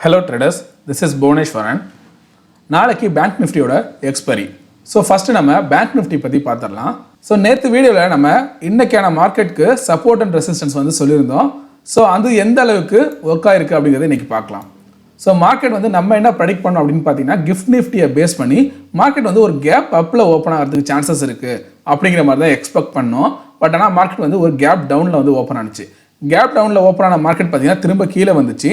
Hello traders, this is Bhuvaneshwaran. நாளைக்கு Bank-Nifty ஓட expiry. So first நம்ம Bank-Nifty பத்தி பார்த்தறலாம். So நேத்து வீடியோல நம்ம இன்னைக்கான மார்க்கெட்டுக்கு சப்போர்ட் அண்ட் ரெசிஸ்டன்ஸ் வந்து சொல்லியிருந்தோம். So அது எந்த அளவுக்கு வொர்க் ஆயிருக்கு அப்படிங்கறதை இன்னைக்கு பார்க்கலாம். So மார்க்கெட் வந்து நம்ம என்ன ப்ரெடிக்ட் பண்ணோம் அப்படினு பாத்தீங்கன்னா Gift-Nifty பேஸ் பண்ணி மார்க்கெட் வந்து ஒரு கேப் அப்ல ஓபன் ஆகிறதுக்கு சான்சஸ் இருக்கு அப்படிங்கிற மாதிரி தான் எக்ஸ்பெக்ட் பண்ணோம். பட் ஆனா மார்க்கெட் வந்து ஒரு கேப் டவுன்ல வந்து ஓபன் ஆனுச்சு. கேப் டவுன்ல ஓபன் ஆன மார்க்கெட் பாத்தீங்கன்னா திரும்ப கீழ வந்துச்சு.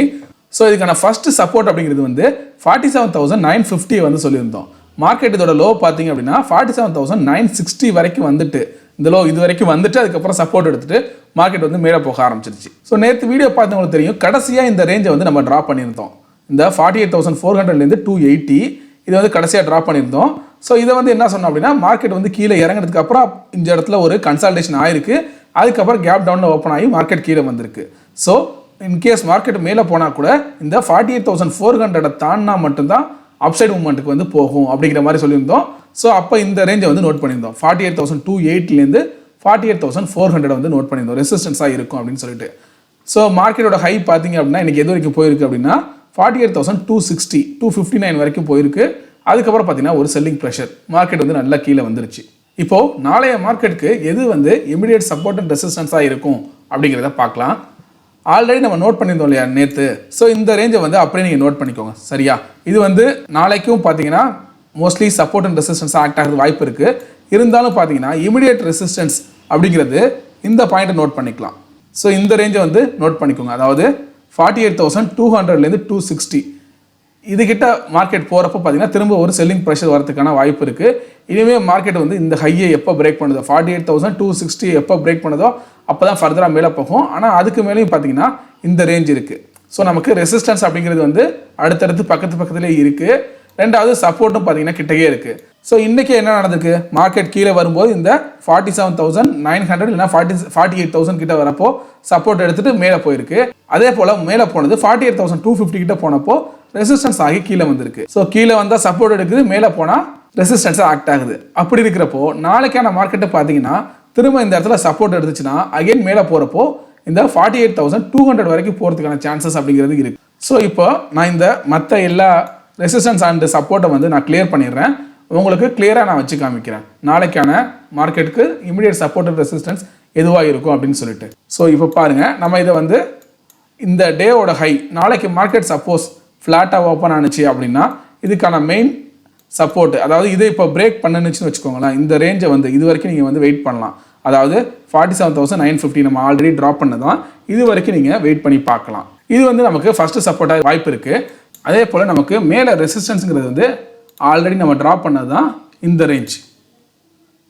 ஸோ இதுக்கான ஃபர்ஸ்ட் சப்போர்ட் அப்படிங்கிறது வந்து 47,950 வந்து சொல்லியிருந்தோம். மார்க்கெட் இதோட லோ பார்த்தீங்க அப்படின்னா 47,960 வரைக்கும் வந்துட்டு இந்த லோ இது வரைக்கும் வந்துட்டு அதுக்கப்புறம் சப்போர்ட் எடுத்துட்டு மார்க்கெட் வந்து மேலே போக ஆரம்பிச்சிருச்சு. ஸோ நேற்று வீடியோ பார்த்தவங்களுக்கு தெரியும், கடைசியாக இந்த ரேஞ்சை வந்து நம்ம ட்ரா பண்ணியிருந்தோம். இந்த 48,400லேருந்து 280 இதை வந்து கடைசியாக ட்ரா பண்ணியிருந்தோம். ஸோ இதை வந்து என்ன சொன்னோம் அப்படின்னா மார்க்கெட் வந்து கீழே இறங்கினதுக்கு அப்புறம் இந்த இடத்துல ஒரு கன்சல்டேஷன் ஆயிருக்கு. அதுக்கப்புறம் கேப் டவுனில் ஓப்பன் ஆகி மார்க்கெட் கீழே வந்திருக்கு. ஸோ இன்கேஸ் மார்க்கெட் மேலே போனால் கூட இந்த 48,400 தாண்டினா மட்டும்தான் அப்சைட் மூவ்மெண்ட்டுக்கு வந்து போகும் அப்படிங்கிற மாதிரி சொல்லியிருந்தோம். ஸோ அப்போ இந்த ரேஞ்சை வந்து நோட் பண்ணியிருந்தோம். 48,280லேருந்து 48,400 வந்து நோட் பண்ணியிருந்தோம் ரெசிஸ்டன்ஸாக இருக்கும் அப்படின்னு சொல்லிட்டு. ஸோ மார்க்கெட்டோட ஹை பார்த்தீங்க அப்படின்னா இன்றைக்கி எது வரைக்கும் போயிருக்கு அப்படின்னா 48,260 259 வரைக்கும் போயிருக்கு. அதுக்கப்புறம் பார்த்தீங்கன்னா ஒரு செல்லிங் ப்ரெஷர் மார்க்கெட் வந்து நல்லா கீழே வந்துருச்சு. இப்போது நாளைய மார்க்கெட்டுக்கு எது வந்து இமிடியேட் சப்போர்ட் அண்ட் ரெசிஸ்டன்ஸாக இருக்கும் அப்படிங்கிறத பார்க்கலாம். ஆல்ரெடி நம்ம நோட் பண்ணியிருந்தோம் இல்லையா நேற்று. ஸோ இந்த ரேஞ்சை வந்து அப்படியே நீங்கள் நோட் பண்ணிக்கோங்க சரியா. இது வந்து நாளைக்கும் பார்த்தீங்கன்னா mostly support and resistance act ஆகிறது வாய்ப்பு இருக்குது. இருந்தாலும் பார்த்தீங்கன்னா இமிடியேட் ரெசிஸ்டன்ஸ் அப்படிங்கிறது இந்த பாயிண்ட்டை நோட் பண்ணிக்கலாம். ஸோ இந்த ரேஞ்சை வந்து நோட் பண்ணிக்கோங்க. அதாவது 48,200லேருந்து 260 இதுகிட்ட மார்க்கெட் போகிறப்போ பார்த்தீங்கன்னா திரும்ப ஒரு செல்லிங் ப்ரெஷர் வரதுக்கான வாய்ப்பு இருக்குது. இனிமேல் மார்க்கெட் வந்து இந்த ஹையை எப்போ பிரேக் பண்ணுதோ 48,260 எப்போ பிரேக் பண்ணுதோ அப்போ தான் ஃபர்தராக மேலே போகும். ஆனால் அதுக்கு மேலேயும் பார்த்தீங்கன்னா இந்த ரேஞ்ச் இருக்குது. ஸோ நமக்கு ரெசிஸ்டன்ஸ் அப்படிங்கிறது வந்து அடுத்தடுத்து பக்கத்துலேயே இருக்குது. ரெண்டாவது சப்போர்ட்டும் பார்த்தீங்கன்னா கிட்டே இருக்குது. ஸோ இன்றைக்கி என்ன நடந்திருக்கு, மார்க்கெட் கீழே வரும்போது இந்த 47,900 இல்லைனா 48,000 கிட்ட வரப்போ சப்போர்ட் எடுத்துகிட்டு மேலே போயிருக்கு. அதே போல் மேலே போனது 48,250 கிட்ட போனப்போ ரெசிஸ்டன்ஸ் ஆகி கீழே வந்திருக்கு. ஸோ கீழே வந்தால் சப்போர்ட் எடுக்குது, மேலே போனால் ரெசிஸ்டன்ஸாக ஆக்ட் ஆகுது. அப்படி இருக்கிறப்போ நாளைக்கான மார்க்கெட்டை பார்த்தீங்கன்னா திரும்ப இந்த இடத்துல சப்போர்ட் எடுத்துச்சுன்னா அகைன் மேலே போகிறப்போ இந்த 48,200 வரைக்கும் போகிறதுக்கான சான்சஸ் அப்படிங்கிறது இருக்குது. ஸோ இப்போ நான் இந்த மற்ற எல்லா ரெசிஸ்டன்ஸ் அண்ட் சப்போர்ட்டை வந்து நான் கிளியர் பண்ணிடுறேன். உங்களுக்கு கிளியராக நான் வச்சு காமிக்கிறேன் நாளைக்கான மார்க்கெட்டுக்கு இமிடியேட் சப்போர்ட் அண்ட் ரெசிஸ்டன்ஸ் எதுவாக இருக்கும் அப்படின்னு சொல்லிட்டு. ஸோ இப்போ பாருங்கள், நம்ம இதை வந்து இந்த டேவோட ஹை நாளைக்கு மார்க்கெட் சப்போஸ் ஃப்ளாட்டாக ஓப்பன் ஆனிச்சு அப்படின்னா இதுக்கான மெயின் சப்போர்ட், அதாவது இதை இப்போ பிரேக் பண்ணுச்சுன்னு வச்சுக்கோங்களேன், இந்த ரேஞ்சை வந்து இது வரைக்கும் நீங்கள் வந்து வெயிட் பண்ணலாம். அதாவது 47,950 நம்ம ஆல்ரெடி ட்ராப் பண்ணதான் இது வரைக்கும் நீங்கள் வெயிட் பண்ணி பார்க்கலாம். இது வந்து நமக்கு ஃபஸ்ட்டு சப்போர்ட்டாக வாய்ப்பு இருக்குது. அதே போல் நமக்கு மேலே ரெசிஸ்டன்ஸுங்கிறது வந்து ஆல்ரெடி நம்ம ட்ராப் பண்ணது தான் இந்த ரேஞ்ச்.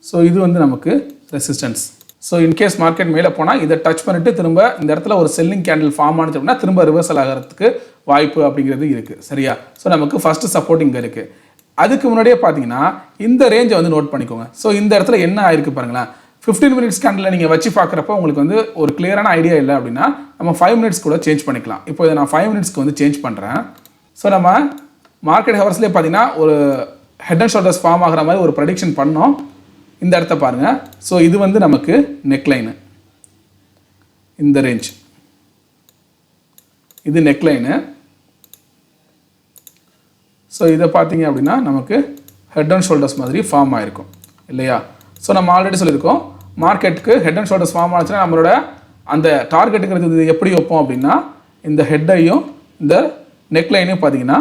ஸோ இது வந்து நமக்கு ரெசிஸ்டன்ஸ். ஸோ இன்கேஸ் மார்க்கெட் மேலே போனால் இதை டச் பண்ணிவிட்டு திரும்ப இந்த இடத்துல ஒரு செல்லிங் கேண்டில் ஃபார்ம் ஆனிச்சு அப்படின்னா திரும்ப ரிவர்சல் ஆகிறதுக்கு வாய்ப்பு அப்படிங்கிறது இருக்குது சரியா. ஸோ நமக்கு ஃபஸ்ட்டு சப்போர்ட் இங்கே இருக்குது. அதுக்கு முன்னாடியே பார்த்தீங்கன்னா இந்த ரேஞ்சை வந்து நோட் பண்ணிக்கோங்க. ஸோ இந்த இடத்துல என்ன ஆயிருக்கு பாருங்களேன், 15 மினிட்ஸ் கேண்டில் நீங்கள் வச்சு பார்க்குறப்ப உங்களுக்கு வந்து ஒரு கிளியரான ஐடியா இல்லை அப்படின்னா நம்ம 5 மினிட்ஸ் கூட சேஞ்ச் பண்ணிக்கலாம். இப்போ இதை நான் 5 மினிட்ஸ்க்கு வந்து சேஞ்ச் பண்ணுறேன். ஸோ நம்ம மார்க்கெட் ஹவர்ஸ்லேயே பார்த்தீங்கன்னா ஒரு ஹெட் அண்ட் ஷோல்டர்ஸ் ஃபார்ம் ஆகிற மாதிரி ஒரு ப்ரெடிக்ஷன் பண்ணோம். இந்த இடத்த பாருங்கள். ஸோ இது வந்து நமக்கு நெக்லைனு, இந்த ரேஞ்ச் இது நெக்லைனு. ஸோ இதை பார்த்தீங்க அப்படின்னா நமக்கு ஹெட் அண்ட் ஷோல்டர்ஸ் மாதிரி ஃபார்ம் ஆகிருக்கும் இல்லையா. ஸோ நம்ம ஆல்ரெடி சொல்லியிருக்கோம் மார்க்கெட்டுக்கு ஹெட் அண்ட் ஷோல்டர்ஸ் ஃபார்ம் ஆச்சுன்னா நம்மளோட அந்த டார்கெட்டுங்கிறது எப்படி வைப்போம் அப்படின்னா இந்த ஹெட்டையும் இந்த நெக்லைனையும் பார்த்தீங்கன்னா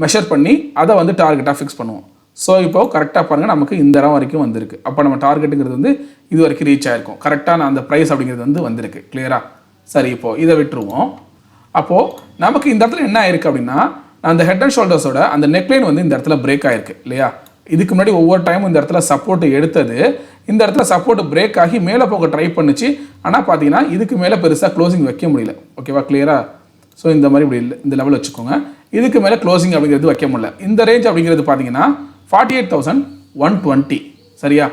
மெஷர் பண்ணி அதை வந்து டார்கெட்டாக ஃபிக்ஸ் பண்ணுவோம். ஸோ இப்போ கரெக்டாக பாருங்கள், நமக்கு இந்த இடம் வரைக்கும் வந்திருக்கு. அப்போ நம்ம டார்கெட்டுங்கிறது வந்து இது வரைக்கும் ரீச் ஆகிருக்கும். கரெக்டான அந்த ப்ரைஸ் அப்படிங்கிறது வந்து வந்திருக்கு கிளியராக. சரி, இப்போது இதை விட்டுருவோம். அப்போது நமக்கு இந்த இடத்துல என்ன ஆயிருக்கு அப்படின்னா அந்த ஹெட் அண்ட் ஷோல்டர்ஸோட அந்த நெக்லைன் வந்து இந்த இடத்துல பிரேக் ஆகிருக்கு இல்லையா. இதுக்கு முன்னாடி ஒவ்வொரு டைமும் இந்த இடத்துல சப்போர்ட் எடுத்தது இந்த இடத்துல சப்போர்ட் பிரேக் ஆகி மேலே போக ட்ரை பண்ணுச்சு. ஆனால் பார்த்தீங்கன்னா இதுக்கு மேலே பெருசாக க்ளோசிங் வைக்க முடியல. ஓகேவா, கிளியராக. ஸோ இந்த மாதிரி இப்படி இல்லை, இந்த லெவல் வச்சுக்கோங்க. இதுக்கு மேலே க்ளோசிங் அப்படிங்கிறது வைக்க முடியல. இந்த ரேஞ்ச் அப்படிங்கிறது பார்த்தீங்கன்னா 48,120 சரியா.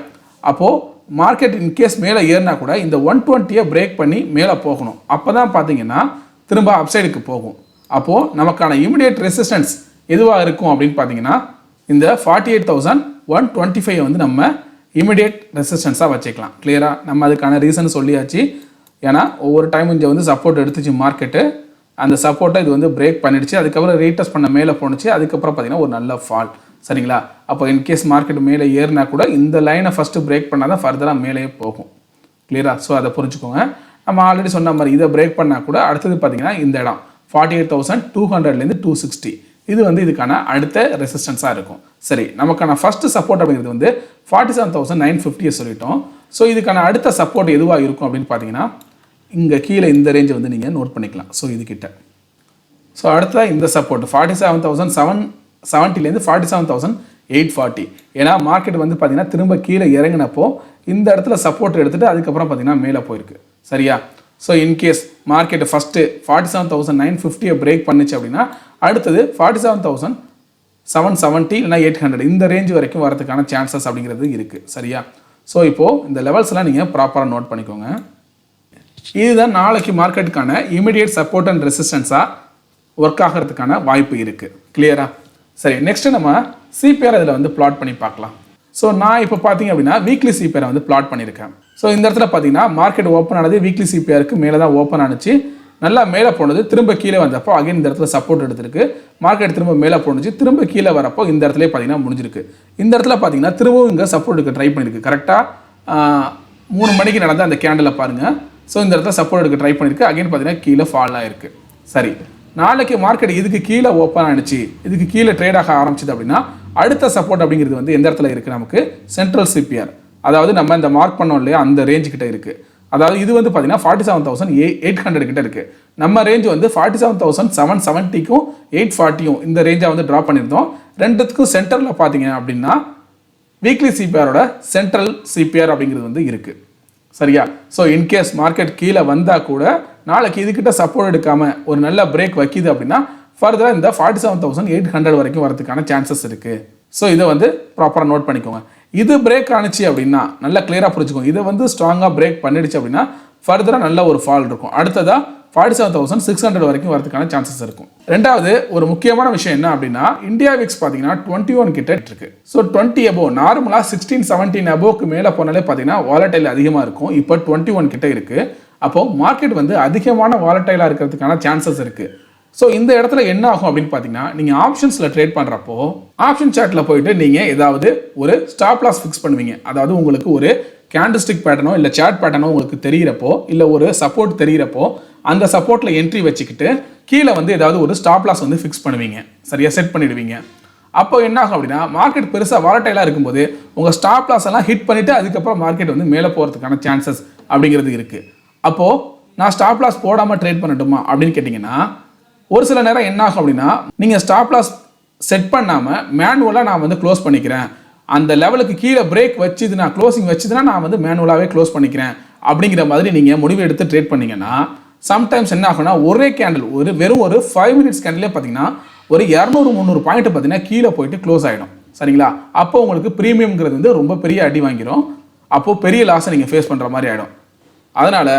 அப்போது மார்க்கெட் இன்கேஸ் மேலே ஏறினா கூட இந்த 120 பிரேக் பண்ணி மேலே போகணும். அப்போ தான் பார்த்தீங்கன்னா திரும்ப அப்சைடுக்கு போகும். அப்போது நமக்கான இமிடியேட் ரெசிஸ்டன்ஸ் எதுவாக இருக்கும் அப்படின்னு பார்த்தீங்கன்னா இந்த 48,125 வந்து நம்ம இமிடியேட் ரெசிஸ்டன்ஸாக வச்சுக்கலாம். கிளியராக நம்ம அதுக்கான ரீசன் சொல்லியாச்சு. ஏன்னா ஒவ்வொரு டைமும் இங்கே வந்து சப்போர்ட் எடுத்துச்சு மார்க்கெட்டு. அந்த சப்போர்ட்டை இது வந்து பிரேக் பண்ணிடுச்சு. அதுக்கப்புறம் ரீடெஸ்ட் பண்ண மேலே போணுச்சு. அதுக்கப்புறம் பார்த்தீங்கன்னா ஒரு நல்ல ஃபால். சரிங்களா? அப்போ இன்கேஸ் மார்க்கெட் மேலே ஏறினா கூட இந்த லைனை ஃபஸ்ட்டு பிரேக் பண்ணால் தான் ஃபர்தராக மேலேயே போகும். கிளியரா? ஸோ அதை புரிஞ்சுக்கோங்க. நம்ம ஆல்ரெடி சொன்ன மாதிரி இதை பிரேக் பண்ணால் கூட அடுத்தது பார்த்தீங்கன்னா இந்த இடம் 48,200லேருந்து 260 இது வந்து இதுக்கான அடுத்த ரெசிஸ்டன்ஸாக இருக்கும். சரி, நமக்கான ஃபஸ்ட்டு சப்போர்ட் அப்படிங்கிறது வந்து 47,950 சொல்லிட்டோம். ஸோ இதுக்கான அடுத்த சப்போர்ட் எதுவாக இருக்கும் அப்படின்னு பார்த்தீங்கன்னா இங்கே கீழே இந்த ரேஞ்சை வந்து நீங்கள் நோட் பண்ணிக்கலாம். ஸோ இதுக்கிட்ட ஸோ அடுத்ததாக இந்த சப்போர்ட் 47,770லேருந்து 47,840. ஏன்னா மார்க்கெட் வந்து பார்த்தீங்கன்னா திரும்ப கீழே இறங்கினப்போ இந்த இடத்துல சப்போர்ட் எடுத்துகிட்டு அதுக்கப்புறம் பார்த்தீங்கன்னா மேலே போயிருக்கு. சரியா? So in case market first 47,950 break பண்ணிச்சு அப்படின்னா அடுத்தது 47,770 இல்லைனா 800 இந்த ரேஞ்ச் வரைக்கும் வரதுக்கான சான்சஸ் அப்படிங்கிறது இருக்குது. சரியா? ஸோ இப்போது இந்த லெவல்ஸ்லாம் நீங்கள் ப்ராப்பராக நோட் பண்ணிக்கோங்க. இதுதான் நாளைக்கு மார்க்கெட்டுக்கான இமிடியேட் சப்போர்ட் அண்ட் ரெசிஸ்டன்ஸாக ஒர்க் ஆகிறதுக்கான வாய்ப்பு இருக்குது. கிளியரா? சரி, நெக்ஸ்ட்டு நம்ம சிபிஆர் இதில் வந்து பிளாட் பண்ணி பார்க்கலாம். ஸோ நான் இப்போ பார்த்தீங்க அப்படின்னா வீக்லி சிபிஆரை வந்து பிளாட் பண்ணியிருக்கேன். ஸோ இந்த இடத்துல பார்த்தீங்கன்னா மார்க்கெட் ஓப்பன் ஆனது வீக்லி சிபிஆருக்கு மேலே தான் ஓப்பன் ஆனிச்சு. நல்லா மேலே போனது, திரும்ப கீழே வந்தப்போ அகைன் இந்த இடத்துல சப்போர்ட் எடுத்திருக்கு. மார்க்கெட் திரும்ப மேலே போணுச்சு, திரும்ப கீழே வரப்போ இந்த இடத்துல பார்த்தீங்கன்னா முடிஞ்சிருக்கு. இந்த இடத்துல பார்த்தீங்கன்னா திரும்பவும் இங்கே சப்போர்ட் எடுக்க ட்ரை பண்ணியிருக்கு. கரெக்டாக 3 மணிக்கு நடந்த அந்த கேண்டில் பாருங்கள். ஸோ இந்த இடத்துல சப்போர்ட் எடுக்க ட்ரை பண்ணியிருக்கு. அகைன் பார்த்தீங்கன்னா கீழே ஃபால் ஆகிருக்கு. சரி, நாளைக்கு மார்க்கெட் இதுக்கு கீழே ஓப்பன் ஆனிச்சு, இதுக்கு கீழே ட்ரேட் ஆக ஆரம்பிச்சிது அப்படின்னா அடுத்த சப்போர்ட் அப்படிங்கிறது வந்து எந்த இடத்துல இருக்குது? நமக்கு சென்ட்ரல் சிபிஆர், அதாவது நம்ம இந்த மார்க் பண்ணோம் இல்லையா அந்த ரேஞ்சு கிட்ட இருக்குது. அதாவது இது வந்து பார்த்தீங்கன்னா 47,800 கிட்ட இருக்குது. நம்ம ரேஞ்ச் வந்து 47,770க்கும் 840யும் இந்த ரேஞ்சாக வந்து ட்ராப் பண்ணியிருந்தோம். ரெண்டுத்துக்கும் சென்டரில் பார்த்தீங்க அப்படின்னா வீக்லி சிபிஆரோட சென்ட்ரல் சிபிஆர் அப்படிங்கிறது வந்து இருக்குது. சரியா? ஸோ இன்கேஸ் மார்க்கெட் கீழே வந்தால் கூட நாளைக்கு இதுக்கிட்ட சப்போர்ட் எடுக்காமல் ஒரு நல்ல பிரேக் வைக்கிது அப்படின்னா ஃபர்தராக இந்த 47,800 வரைக்கும் வரதுக்கான சான்சஸ் இருக்குது. ஸோ இதை வந்து ப்ராப்பராக நோட் பண்ணிக்கோங்க. இது பிரேக் ஆனிச்சு அப்படின்னா நல்லா கிளியராக புரிஞ்சுக்கோங்க. இதை வந்து ஸ்ட்ராங்காக பிரேக் பண்ணிடுச்சு அப்படின்னா ஃபர்தராக நல்ல ஒரு ஃபால் இருக்கும். அடுத்ததாக 47,600 வரைக்கும் வரதுக்கான சான்சஸ் இருக்கும். ரெண்டாவது ஒரு முக்கியமான விஷயம் என்ன அப்படின்னா இந்தியா விக்ஸ் பார்த்தீங்கன்னா 21 கிட்ட இருக்கு. ஸோ 20 above, நார்மலாக 16-17 above மேலே போனாலே பார்த்தீங்கன்னா வாலட்டைல் அதிகமாக இருக்கும். இப்போ 21 கிட்ட இருக்கு. அப்போ மார்க்கெட் வந்து அதிகமான வாலட்டைலாக இருக்கிறதுக்கான சான்சஸ் இருக்கு. ஸோ இந்த இடத்துல என்ன ஆகும் அப்படின்னு பார்த்தீங்கன்னா நீங்கள் ஆப்ஷன்ஸில் ட்ரேட் பண்ணுறப்போ ஆப்ஷன் சார்ட்டில் போயிட்டு நீங்கள் ஏதாவது ஒரு ஸ்டாப் லாஸ் ஃபிக்ஸ் பண்ணுவீங்க. அதாவது உங்களுக்கு ஒரு கேண்டில்ஸ்டிக் பேட்டர்னோ இல்லை சார்ட் பேட்டர்னோ உங்களுக்கு தெரிகிறப்போ இல்லை ஒரு சப்போர்ட் தெரிகிறப்போ அந்த சப்போர்ட்டில் என்ட்ரி வச்சுக்கிட்டு கீழே வந்து ஏதாவது ஒரு ஸ்டாப் லாஸ் வந்து ஃபிக்ஸ் பண்ணுவீங்க. சரியாக செட் பண்ணிடுவீங்க. அப்போ என்ன ஆகும் அப்படின்னா மார்க்கெட் பெருசாக வாலட்டைலாக இருக்கும்போது உங்கள் ஸ்டாப் லாஸ் எல்லாம் ஹிட் பண்ணிவிட்டு அதுக்கப்புறம் மார்க்கெட் வந்து மேலே போகிறதுக்கான சான்சஸ் அப்படிங்கிறது இருக்குது. அப்போது நான் ஸ்டாப் லாஸ் போடாமல் ட்ரேட் பண்ணட்டுமா அப்படின்னு கேட்டிங்கன்னா ஒரு சில நேரம் என்ன ஆகும் அப்படின்னா நீங்கள் ஸ்டாப் லாஸ் செட் பண்ணாமல் மேனுவலாக நான் வந்து க்ளோஸ் பண்ணிக்கிறேன், அந்த லெவலுக்கு கீழே பிரேக் வச்சுதுன்னா க்ளோசிங் வச்சுதுன்னா நான் வந்து மேனுவலாகவே க்ளோஸ் பண்ணிக்கிறேன் அப்படிங்கிற மாதிரி நீங்கள் முடிவு எடுத்து ட்ரேட் பண்ணிங்கன்னா சம்டைம்ஸ் என்ன ஆகும்னா ஒரே கேண்டில் வெறும் ஒரு 5 minutes கேண்டிலே பார்த்தீங்கன்னா ஒரு 200-300 பாயிண்ட் பார்த்தீங்கன்னா கீழே போயிட்டு க்ளோஸ் ஆகிடும். சரிங்களா? அப்போ உங்களுக்கு ப்ரீமியம்ங்கிறது வந்து ரொம்ப பெரிய அடி வாங்கிடும். அப்போது பெரிய லாஸை நீங்கள் ஃபேஸ் பண்ணுற மாதிரி ஆகிடும். அதனால்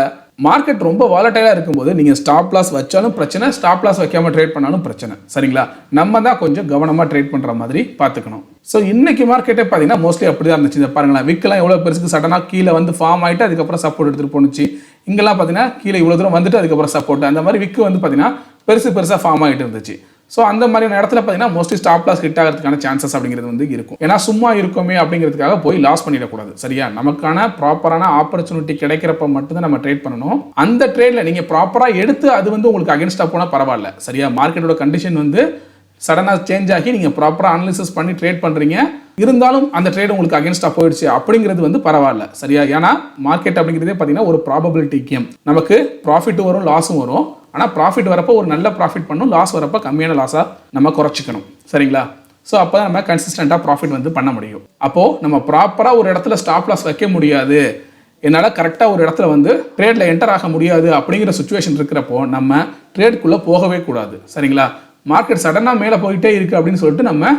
மார்க்கெட் ரொம்ப வாலட்டைலாக இருக்கும்போது நீங்கள் ஸ்டாப் லாஸ் வச்சாலும் பிரச்சனை, ஸ்டாப் லாஸ் வைக்காமல் ட்ரேட் பண்ணாலும் பிரச்சனை. சரிங்களா? நம்ம தான் கொஞ்சம் கவனமாக ட்ரேட் பண்ணுற மாதிரி பார்த்துக்கணும். ஸோ இன்னைக்கு மார்க்கெட்டே பார்த்தீங்கன்னா மோஸ்ட்லி அப்படி தான் இருந்துச்சு. இந்த பாருங்களேன், விக்கெல்லாம் எவ்வளோ பெருசுக்கு சடனாக கீழே வந்து ஃபார்ம் ஆகிட்டு அதுக்கப்புறம் சப்போர்ட் எடுத்துகிட்டு போணுச்சு. இங்கெல்லாம் பார்த்தீங்கன்னா கீழே இவ்வளோ தூரம் வந்துட்டு அதுக்கப்புறம் சப்போர்ட், அந்த மாதிரி விக்கு வந்து பார்த்தீங்கன்னா பெருசாக ஃபார்ம் ஆகிட்டு இருந்துச்சு. ஸோ அந்த மாதிரியான இடத்துல பார்த்தீங்கன்னா மோஸ்ட்லி ஸ்டாப் லாஸ் ஹிட் ஆகிறதுக்கான சான்சஸ் அப்படிங்கிறது வந்து இருக்கும். ஏன்னா சும்மா இருக்குமே அப்படிங்கிறதுக்காக போய் லாஸ் பண்ணிடக்கூடாது. சரியா? நமக்கான ப்ராப்பரான ஆப்பர்ச்சுனிட்டி கிடைக்கிறப்ப மட்டும்தான் நம்ம ட்ரேட் பண்ணணும். அந்த ட்ரேடில் நீங்கள் ப்ராப்பராக எடுத்து அது வந்து உங்களுக்கு அகென்ஸ்டாக போனால் பரவாயில்ல. சரியா? மார்க்கெட்டோட கண்டிஷன் வந்து சடனாக சேஞ்ச் ஆகி நீங்கள் ப்ராப்பராக அனலிசிஸ் பண்ணி ட்ரேட் பண்ணுறீங்க, இருந்தாலும் அந்த ட்ரேட் உங்களுக்கு அகென்ஸ்டாக போயிடுச்சு அப்படிங்கிறது வந்து பரவாயில்ல. சரியா? ஏன்னா மார்க்கெட் அப்படிங்கிறதே பார்த்தீங்கன்னா ஒரு ப்ராபபிலிட்டி கேம். நமக்கு ப்ராஃபிட்டும் வரும் லாஸும் வரும். ஆனால் ப்ராஃபிட் வரப்போ ஒரு நல்ல ப்ராஃபிட் பண்ணணும், லாஸ் வரப்போ கம்மியான லாஸாக நம்ம குறைச்சிக்கணும். சரிங்களா? ஸோ அப்போ தான் நம்ம கன்சிஸ்டண்ட்டாக ப்ராஃபிட் வந்து பண்ண முடியும். அப்போது நம்ம ப்ராப்பராக ஒரு இடத்துல ஸ்டாப் லாஸ் வைக்க முடியாது, என்னால் கரெக்டாக ஒரு இடத்துல வந்து ட்ரேடில் என்டர் ஆக முடியாது அப்படிங்கிற சுச்சுவேஷன் இருக்கிறப்போ நம்ம ட்ரேடுக்குள்ளே போகவே கூடாது. சரிங்களா? மார்க்கெட் சடனாக மேலே போயிட்டே இருக்குது அப்படின்னு சொல்லிட்டு நம்ம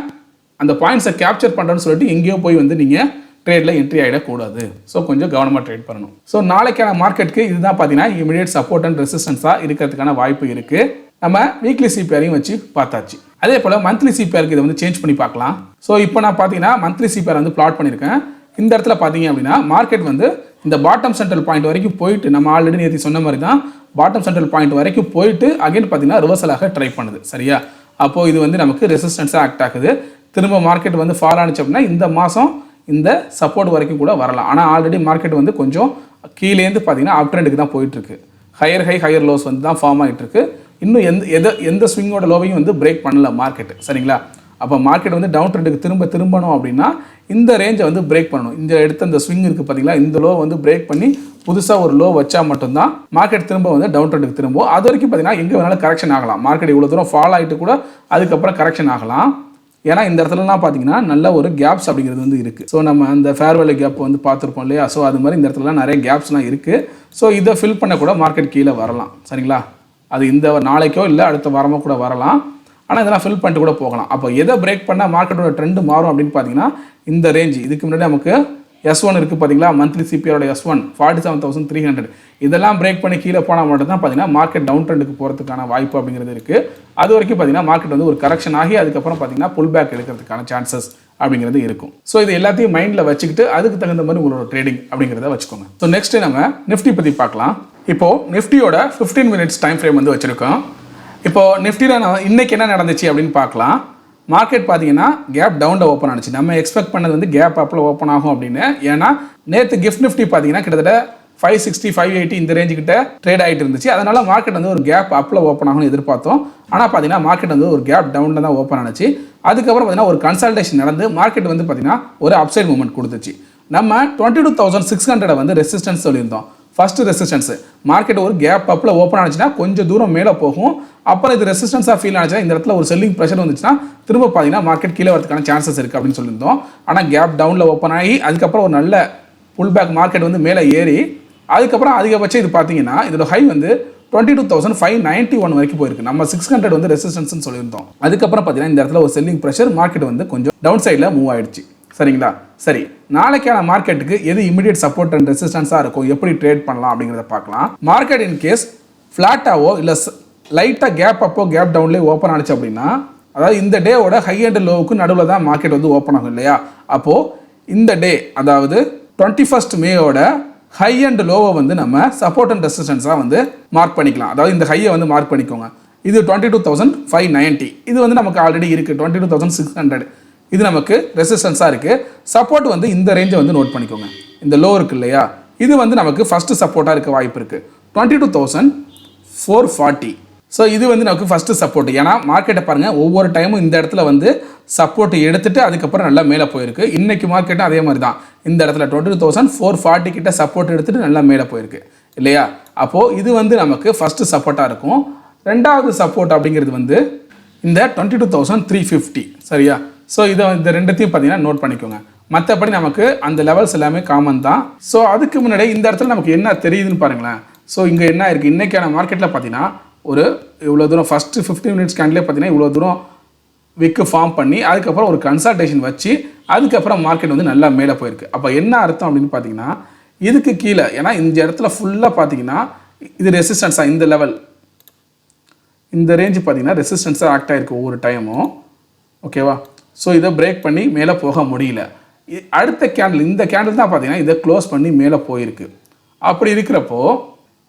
அந்த பாயிண்ட்ஸை கேப்சர் பண்ணுறோன்னு சொல்லிட்டு எங்கேயோ போய் வந்து நீங்கள் ட்ரேடில் என்ட்ரி ஆகிடக்கூடாது. ஸோ கொஞ்சம் கவனமாக ட்ரேட் பண்ணணும். ஸோ நாளைக்கான மார்க்கெட்டுக்கு இதுதான் பார்த்தீங்கன்னா இமிடியேட் சப்போர்ட் அண்ட் ரெசிஸ்டன்ஸாக இருக்கிறதுக்கான வாய்ப்பு இருக்குது. நம்ம வீக்லி சிபிஆரையும் வச்சு பார்த்தாச்சு. அதே போல் மந்த்லி சிபிஆருக்கு இதை வந்து சேஞ்ச் பண்ணி பார்க்கலாம். ஸோ இப்போ நான் பார்த்தீங்கன்னா மந்த்லி சிபிஆர் வந்து பிளாட் பண்ணியிருக்கேன். இந்த இடத்துல பார்த்தீங்க அப்படின்னா மார்க்கெட் வந்து இந்த பாட்டம் சென்ட்ரல் பாயிண்ட் வரைக்கும் போயிட்டு நம்ம ஆல்ரெடி நேற்று சொன்ன மாதிரி தான் பாட்டம் சென்ட்ரல் பாயிண்ட் வரைக்கும் போயிட்டு அகைன் பார்த்தீங்கன்னா ரிவர்சலாக ட்ரை பண்ணுது சரியா. அப்போது இது வந்து நமக்கு ரெசிஸ்டன்ஸாக ஆக்ட் ஆகுது. திரும்ப மார்க்கெட் வந்து ஃபால் ஆனிச்சு அப்படின்னா இந்த மாதம் இந்த சப்போர்ட் வரைக்கும் கூட வரலாம். ஆனால் ஆல்ரெடி மார்க்கெட் வந்து கொஞ்சம் கீழேருந்து பார்த்தீங்கன்னா அப் ட்ரெண்டுக்கு தான் போயிட்டுருக்கு. ஹையர் ஹை ஹையர் லோஸ் வந்து தான் ஃபார்ம் ஆகிட்டு இருக்கு. இன்னும் எந்த ஸ்விங்கோட லோவையும் வந்து பிரேக் பண்ணல மார்க்கெட் சரிங்களா. அப்போ மார்க்கெட் வந்து டவுன் ட்ரெண்டுக்கு திரும்பணும் அப்படின்னா இந்த ரேஞ்சை வந்து பிரேக் பண்ணணும். இந்த எடுத்த இந்த ஸ்விங் இருக்குது பார்த்தீங்களா, இந்த லோ வந்து பிரேக் பண்ணி புதுசாக ஒரு லோ வச்சா மட்டும்தான் மார்க்கெட் திரும்ப வந்து டவுன் ட்ரெண்டுக்கு திரும்பும். அது வரைக்கும் பார்த்தீங்கன்னா எங்கே வேணாலும் கரெக்ஷன் ஆகலாம். மார்க்கெட் இவ்வளோ தூரம் ஃபால் ஆகிட்டு கூட அதுக்கப்புறம் கரெக்ஷன் ஆகலாம். ஏன்னா இந்த இடத்துலலாம் பார்த்தீங்கன்னா நல்ல ஒரு கேப்ஸ் அப்படிங்கிறது வந்து இருக்குது. ஸோ நம்ம அந்த ஃபேர்வெல் கேப் வந்து பார்த்துருப்போம் இல்லையா. ஸோ அது மாதிரி இந்த இடத்துலலாம் நிறைய கேப்ஸ்லாம் இருக்குது. ஸோ இதை ஃபில் பண்ண கூட மார்க்கெட் கீழே வரலாம் சரிங்களா. அது இந்த நாளைக்கோ இல்லை அடுத்த வாரமோ கூட வரலாம். ஆனால் இதெல்லாம் ஃபில் பண்ணிட்டு கூட போகலாம். அப்போ எதை பிரேக் பண்ணால் மார்க்கெட்டோட ட்ரெண்டு மாறும் அப்படின்னு பார்த்தீங்கன்னா இந்த ரேஞ்சு. இதுக்கு முன்னாடி நமக்கு S1 இருக்குது பார்த்தீங்களா, மந்த்லி சிபிஆரோட S1 47,300 இதெல்லாம் பிரேக் பண்ணி கீழே போனால் மட்டும் தான் பார்த்தீங்கன்னா மார்க்கெட் டவுன் ட்ரெண்டுக்கு போகிறதுக்கான வாய்ப்பு அப்படிங்கிறது இருக்குது. அது வரைக்கும் பார்த்தீங்கன்னா மார்க்கெட் வந்து ஒரு கரெக்ஷன் ஆகி அதுக்கப்புறம் பார்த்தீங்கன்னா புல் பேக் எடுக்கிறதுக்கான சான்சஸ் அப்படிங்கிறது இருக்கும். ஸோ இது எல்லாத்தையும் மைண்டில் வச்சுக்கிட்டு அதுக்கு தகுந்த மாதிரி உங்களோட ட்ரேடிங் அப்படிங்கிறத வச்சுக்கோங்க. ஸோ நெக்ஸ்ட் நம்ம நிஃப்டி பற்றி பார்க்கலாம். இப்போது நிஃப்டியோட 15 மினிட்ஸ் டைம் ஃப்ரேம் வந்து வச்சுருக்கோம். இப்போது நிஃப்டியில் இன்றைக்கி என்ன நடந்துச்சு அப்படின்னு பார்க்கலாம். மார்க்கெட் பார்த்தீங்கன்னா கேப் டவுனில் ஓப்பன் ஆனிச்சு. நம்ம எக்ஸ்பெக்ட் பண்ணது வந்து கேப் அப்பில் ஓப்பன் ஆகும் அப்படின்னு. ஏன்னா நேற்று கிஃப்ட் நிஃப்டி பார்த்தீங்கன்னா கிட்டத்தட்ட 560 580 இந்த ரேஞ்சு கிட்ட ட்ரேட் ஆகிட்டு இருந்துச்சு. அதனால மார்க்கெட் வந்து ஒரு கேப் அப்பில் ஓப்பன் ஆகும்னு எதிர்பார்த்தோம். ஆனால் பார்த்தீங்கன்னா மார்க்கெட் வந்து ஒரு கேப் டவுனில் தான் ஓப்பன் ஆனிச்சு. அதுக்கப்புறம் பார்த்தீங்கன்னா ஒரு கன்சல்டேஷன் நடந்து மார்க்கெட் வந்து பார்த்தீங்கன்னா ஒரு அப்சைட் மூவ்மெண்ட் கொடுத்துச்சு. நம்ம 22,600 வந்து ரெசிஸ்டன்ஸ் சொல்லியிருந்தோம். ஃபர்ஸ்ட் ரெசிஸ்டன்ஸ் மார்க்கெட் ஒரு கேப் அப்பில் ஓப்பன் ஆனிச்சுன்னா கொஞ்சம் தூரம் மேலே போகும். அப்புறம் இது ரெசிஸ்டன்ஸாக ஃபீல் ஆனிச்சுன்னா இந்த இடத்துல ஒரு செல்லிங் ப்ரெஷர் வந்துச்சுன்னா திரும்ப பார்த்தீங்கன்னா மார்க்கெட் கீழே வரதுக்கான சான்சஸ் இருக்குது அப்படின்னு சொல்லியிருந்தோம். ஆனால் கேப் டவுனில் ஓப்பன் ஆகி அதுக்கப்புறம் ஒரு நல்ல புல் பேக் மார்க்கெட் வந்து மேலே ஏறி அதுக்கப்புறம் அதிகபட்சம் இது பார்த்தீங்கன்னா இதோட ஹை வந்து 22,591 வரைக்கும் போயிருக்கு. நம்ம 600 வந்து ரெசிஸ்டன்ஸ்னு சொல்லியிருந்தோம். அதுக்கப்புறம் பார்த்தீங்கன்னா இந்த இடத்துல ஒரு செல்லிங் ப்ரெஷர் மார்க்கெட் வந்து கொஞ்சம் டவுன் சைடில் மூவ் ஆயிடுச்சு சரிங்களா. சரி, நாளைக்கான மார்க்கெட்டுக்கு எது இமிடியேட் சப்போர்ட் அண்ட் ரெசிஸ்டன்ஸாக இருக்கும், எப்படி ட்ரேட் பண்ணலாம் அப்படிங்கிறத பார்க்கலாம். மார்க்கெட் இன் கேஸ் ஃப்ளாட்டாவோ இல்லை லைட்டாக கேப் அப்போ கேப் டவுன்லேயே ஓப்பன் ஆனிச்சு அப்படின்னா, அதாவது இந்த டேவோட ஹை அண்ட் லோவுக்கு நடுவில் தான் மார்க்கெட் வந்து ஓப்பன் ஆகும் இல்லையா. அப்போது இந்த டே அதாவது 21 மேயோட ஹை அண்ட் லோவை வந்து நம்ம சப்போர்ட் அண்ட் ரெசிஸ்டன்ஸாக வந்து மார்க் பண்ணிக்கலாம். அதாவது இந்த ஹையை வந்து மார்க் பண்ணிக்கோங்க. இது 22,590 இது வந்து நமக்கு ஆல்ரெடி இருக்குது. 22,600 இது நமக்கு ரெசிஸ்டன்ஸாக இருக்குது. சப்போர்ட் வந்து இந்த ரேஞ்சை வந்து நோட் பண்ணிக்கோங்க. இந்த லோ இருக்குது இல்லையா, இது வந்து நமக்கு ஃபஸ்ட்டு சப்போர்ட்டாக இருக்க வாய்ப்பு இருக்குது 22,440. ஸோ இது வந்து நமக்கு ஃபஸ்ட்டு சப்போர்ட். ஏன்னா மார்க்கெட்டை பாருங்கள், ஒவ்வொரு டைமும் இந்த இடத்துல வந்து சப்போர்ட் எடுத்துகிட்டு அதுக்கப்புறம் நல்லா மேலே போயிருக்கு. இன்றைக்கி மார்க்கெட்டும் அதே மாதிரி தான். இந்த இடத்துல 22,440 கிட்ட சப்போர்ட் எடுத்துகிட்டு நல்லா மேலே போயிருக்கு இல்லையா. அப்போது இது வந்து நமக்கு ஃபஸ்ட்டு சப்போர்ட்டாக இருக்கும். ரெண்டாவது சப்போர்ட் அப்படிங்கிறது வந்து இந்த 22,350 சரியா. ஸோ இந்த ரெண்டுத்தையும் பார்த்தீங்கன்னா நோட் பண்ணிக்கோங்க. மற்றபடி நமக்கு அந்த லெவல்ஸ் எல்லாமே காமன் தான். ஸோ அதுக்கு முன்னாடி இந்த இடத்துல நமக்கு என்ன தெரியுதுன்னு பாருங்களேன். ஸோ இங்கே என்ன இருக்குது, இன்றைக்கான மார்க்கெட்டில் பார்த்தீங்கன்னா ஒரு இவ்வளோ தூரம் ஃபஸ்ட்டு 15 மினிட்ஸ் கேண்டிலே பார்த்தீங்கன்னா இவ்வளோ தூரம் விக்கு ஃபார்ம் பண்ணி அதுக்கப்புறம் ஒரு கன்சல்டேஷன் வச்சு அதுக்கப்புறம் மார்க்கெட் வந்து நல்லா மேலே போயிருக்கு. அப்போ என்ன அர்த்தம் அப்படின்னு பார்த்தீங்கன்னா இதுக்கு கீழே, ஏன்னா இந்த இடத்துல ஃபுல்லாக பார்த்தீங்கன்னா இது ரெசிஸ்டன்ஸாக இந்த லெவல் இந்த ரேஞ்சு பார்த்தீங்கன்னா ரெசிஸ்டன்ஸாக ஆக்ட் ஆகிருக்கு ஒவ்வொரு டைமும் ஓகேவா. ஸோ இதை பிரேக் பண்ணி மேலே போக முடியல. அடுத்த கேண்டில் இந்த கேண்டில் தான் பார்த்தீங்கன்னா இதை க்ளோஸ் பண்ணி மேலே போயிருக்கு. அப்படி இருக்கிறப்போ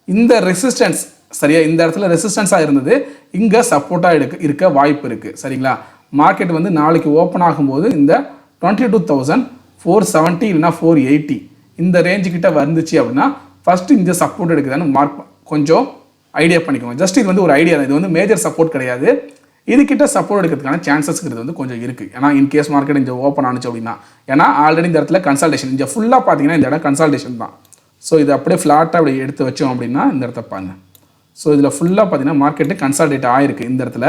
இந்த ரெசிஸ்டன்ஸ் சரியா, இந்த இடத்துல ரெசிஸ்டன்ஸாக இருந்தது, இங்கே சப்போர்ட்டாக இருக்க வாய்ப்பு இருக்குது சரிங்களா. மார்க்கெட் வந்து நாளைக்கு ஓப்பன் ஆகும்போது இந்த 22,470 இல்லைனா 480 இந்த ரேஞ்சுக்கிட்ட வந்துச்சு அப்படின்னா ஃபஸ்ட்டு இந்த சப்போர்ட் எடுக்குதான்னு மார்க் கொஞ்சம் ஐடியா பண்ணிக்கோங்க. ஜஸ்ட் இது வந்து ஒரு ஐடியா தான், இது வந்து மேஜர் சப்போர்ட் கிடையாது. இதுக்கிட்ட சப்போர்ட் எடுக்கிறதுக்கான சான்சஸ்ங்கிறது வந்து கொஞ்சம் இருக்குது. ஏன்னா இன்கேஸ் மார்க்கெட் இங்கே ஓப்பன் ஆனிச்சு அப்படின்னா, ஏன்னா ஆல்ரெடி இந்த இடத்துல கன்சல்டேஷன் இங்கே ஃபுல்லாக பார்த்தீங்கன்னா இந்த இடம் கன்சல்டேஷன் தான். ஸோ இது அப்படியே ஃப்ளாட்டாக அப்படி எடுத்து வச்சோம் அப்படின்னா இந்த இடத்த பாருங்க. ஸோ இதில் ஃபுல்லாக பார்த்தீங்கன்னா மார்க்கெட்டு கன்சால்டேட் ஆகிருக்கு. இந்த இடத்துல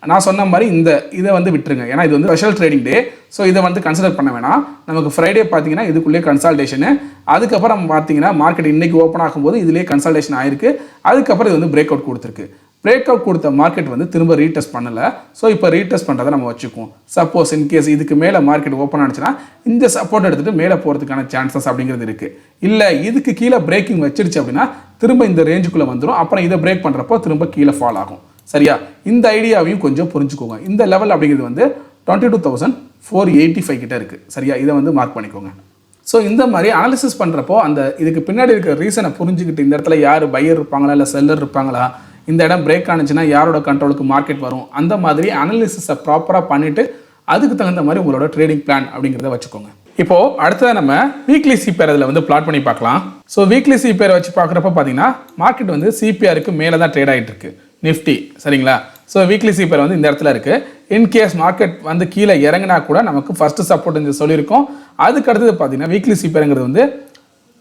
நான் சொன்ன மாதிரி இதை வந்து விட்டுருங்க. ஏன்னா இது வந்து ஸ்பெஷல் ட்ரேடிங் டே. ஸோ இதை வந்து கன்சிடர் பண்ண வேணாம். நமக்கு ஃப்ரைடே பார்த்தீங்கன்னா இதுக்குள்ளேயே கன்சல்டேஷனு, அதுக்கப்புறம் பார்த்தீங்கன்னா மார்க்கெட் இன்றைக்கி ஓப்பன் ஆகும்போது இதுலேயே கன்சல்டேஷன் ஆகிருக்கு. அதுக்கப்புறம் இது வந்து பிரேக் அவுட் கொடுத்துருக்கு. பிரேக் அவுட் கொடுத்த மார்க்கெட் வந்து திரும்ப ரீடெஸ்ட் பண்ணலை. ஸோ இப்போ ரீடெஸ்ட் பண்ணுறதை நம்ம வச்சுக்குவோம். சப்போஸ் இன்கேஸ் இதுக்கு மேலே மார்க்கெட் ஓப்பன் ஆனிச்சுன்னா இந்த சப்போர்ட் எடுத்துகிட்டு மேலே போகிறதுக்கான சான்சஸ் அப்படிங்கிறது இருக்குது. இல்லை இதுக்கு கீழே பிரேக்கிங் வச்சிருச்சு அப்படின்னா திரும்ப இந்த ரேஞ்சுக்குள்ளே வந்துடும். அப்புறம் இதை பிரேக் பண்ணுறப்போ திரும்ப கீழே ஃபால் ஆகும் சரியா. இந்த ஐடியாவையும் கொஞ்சம் புரிஞ்சுக்கோங்க. இந்த லெவல் அப்படிங்கிறது வந்து 22,485 கிட்ட இருக்குது சரியா. இதை வந்து மார்க் பண்ணிக்கோங்க ஸோ இந்த மாதிரி அனாலிசிஸ் பண்ணுறப்போ அந்த இதுக்கு பின்னாடி இருக்கிற ரீசனை புரிஞ்சுக்கிட்டு இந்த இடத்துல யார் பையர் இருப்பாங்களா இல்லை செல்லர் இருப்பாங்களா, இந்த இடம் பிரேக் ஆனிச்சுன்னா யாரோட கண்ட்ரோலுக்கு மார்க்கெட் வரும், அந்த மாதிரி அனாலிசிஸை ப்ராப்பராக பண்ணிவிட்டு அதுக்கு தகுந்த மாதிரி உங்களோட ட்ரேடிங் பிளான் அப்படிங்கிறத வச்சுக்கோங்க. இப்போது அடுத்ததாக நம்ம வீக்லி சிபிஆர் இதில் வந்து பிளாட் பண்ணி பார்க்கலாம். ஸோ வீக்லி சிபிஆர் வச்சு பார்க்குறப்ப பார்த்தீங்கன்னா மார்க்கெட் வந்து சிபிஆருக்கு மேலே தான் ட்ரேட் ஆகிட்டு இருக்கு நிஃப்டி, சரிங்களா. ஸோ வீக்லி சிபிஆர் வந்து இந்த இடத்துல இருக்குது. இன்கேஸ் மார்க்கெட் வந்து கீழே இறங்கினா கூட நமக்கு ஃபஸ்ட்டு சப்போர்ட் இந்த சொல்லியிருக்கோம். அதுக்கு அடுத்தது பார்த்தீங்கன்னா வீக்லி சிபிஆருங்கிறது வந்து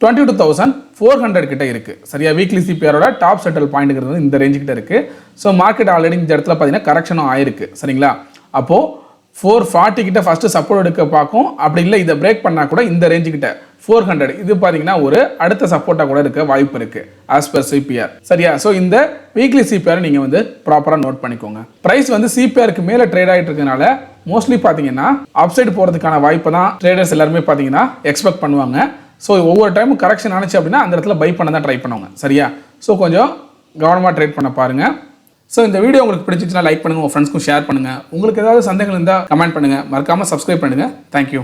22,400 கிட்ட இருக்குது, சரியா. வீக்லி சிபிஆரோட டாப் செட்டில் பாயிண்ட்ங்கிறது வந்து இந்த ரேஞ்சு கிட்ட இருக்குது. ஸோ மார்க்கெட் ஆல்ரெடி இந்த இடத்துல பார்த்தீங்கன்னா கரெக்ஷனும் ஆயிருக்கு, சரிங்களா. அப்போது 440 கிட்ட ஃபஸ்ட்டு சப்போர்ட் எடுக்க பார்க்கும். அப்படி இல்லை இதை பிரேக் பண்ணால் கூட இந்த ரேஞ்சு கிட்ட 400 இது பார்த்தீங்கன்னா ஒரு அடுத்த சப்போர்ட்டாக கூட இருக்க வாய்ப்பு இருக்குது ஆஸ் பர் சிபிஆர், சரியா. ஸோ இந்த வீக்லி சிபிஆர் நீங்கள் வந்து ப்ராப்பராக நோட் பண்ணிக்கோங்க. ப்ரைஸ் வந்து சிபிஆருக்கு மேலே ட்ரேட் ஆகிட்டு இருக்கனால மோஸ்ட்லி பார்த்தீங்கன்னா அப்சைடு போகிறதுக்கான வாய்ப்பை தான் ட்ரேடர்ஸ் எல்லாருமே பார்த்தீங்கன்னா எக்ஸ்பெக்ட் பண்ணுவாங்க. ஸோ ஒவ்வொரு டைமும் கரெக்ஷன் ஆனிச்சு அப்படின்னா அந்த இடத்துல பை பண்ண தான் ட்ரை பண்ணுவாங்க, சரியா. ஸோ கொஞ்சம் கவனமாக ட்ரேட் பண்ண பாருங்கள். ஸோ இந்த வீடியோ உங்களுக்கு பிடிச்சிச்சுன்னா லைக் பண்ணுங்கள், உங்கள் ஃப்ரெண்ட்ஸ்க்கும் ஷேர் பண்ணுங்கள். உங்களுக்கு ஏதாவது சந்தேகங்கள் இருந்தால் கமெண்ட் பண்ணுங்கள். மறக்காமல் சப்ஸ்கிரைப் பண்ணுங்கள். தேங்க்யூ.